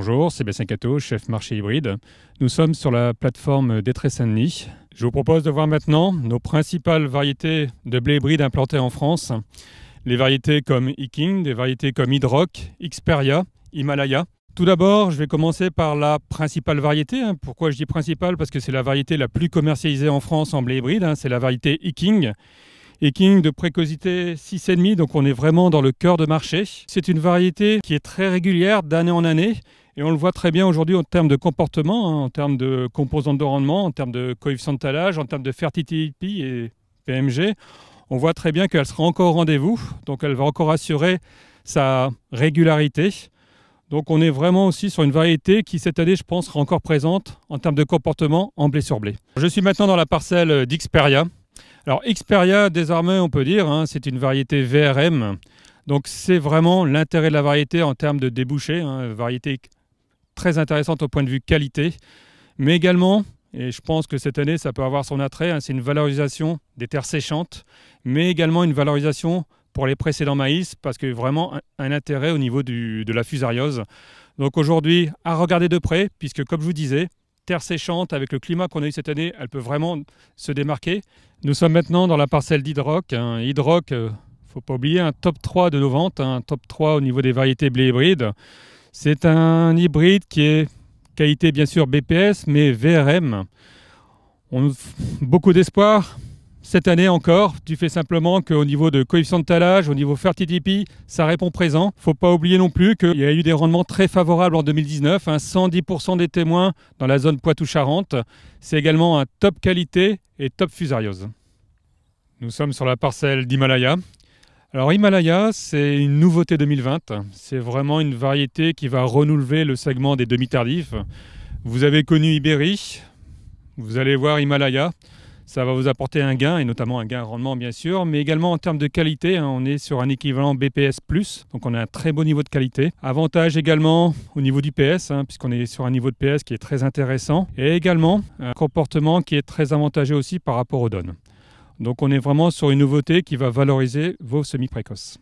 Bonjour, Sébastien Cateau, chef marché hybride. Nous sommes sur la plateforme d'Étré-Saint-Denis. Je vous propose de voir maintenant nos principales variétés de blé hybride implantées en France. Les variétés comme Iking, des variétés comme Hydrock, Xperia, Himalaya. Tout d'abord, je vais commencer par la principale variété. Pourquoi je dis principale? Parce que c'est la variété la plus commercialisée en France en blé hybride. C'est la variété Iking. Iking de précocité 6,5, donc on est vraiment dans le cœur de marché. C'est une variété qui est très régulière d'année en année et on le voit très bien aujourd'hui en termes de comportement, en termes de composantes de rendement, en termes de coefficient de tallage, en termes de fertilité et PMG. On voit très bien qu'elle sera encore au rendez-vous, donc elle va encore assurer sa régularité. Donc on est vraiment aussi sur une variété qui cette année, je pense, sera encore présente en termes de comportement en blé sur blé. Je suis maintenant dans la parcelle d'Xperia. Alors Xperia, désormais, on peut dire, c'est une variété VRM. Donc c'est vraiment l'intérêt de la variété en termes de débouchés. Variété très intéressante au point de vue qualité. Mais également, et je pense que cette année, ça peut avoir son attrait, c'est une valorisation des terres séchantes, mais également une valorisation pour les précédents maïs, parce que vraiment un intérêt au niveau de la fusariose. Donc aujourd'hui, à regarder de près, puisque comme je vous disais, terre séchante, avec le climat qu'on a eu cette année, elle peut vraiment se démarquer. Nous sommes maintenant dans la parcelle d'Hydrock. Hydrock, il ne faut pas oublier, un top 3 de nos ventes, un top 3 au niveau des variétés blé hybrides. C'est un hybride qui est qualité bien sûr BPS, mais VRM. Beaucoup d'espoir cette année encore, du fait simplement qu'au niveau de coefficient de tallage, au niveau fertilité, ça répond présent. Il ne faut pas oublier non plus qu'il y a eu des rendements très favorables en 2019, 110% des témoins dans la zone Poitou-Charentes. C'est également un top qualité et top fusariose. Nous sommes sur la parcelle d'Himalaya. Alors Himalaya, c'est une nouveauté 2020. C'est vraiment une variété qui va renouveler le segment des demi-tardifs. Vous avez connu Ibérie, vous allez voir Himalaya. Ça va vous apporter un gain, et notamment un gain rendement bien sûr, mais également en termes de qualité, on est sur un équivalent BPS+, donc on a un très beau niveau de qualité. Avantage également au niveau du PS, puisqu'on est sur un niveau de PS qui est très intéressant, et également un comportement qui est très avantageux aussi par rapport aux donnes. Donc on est vraiment sur une nouveauté qui va valoriser vos semis précoces.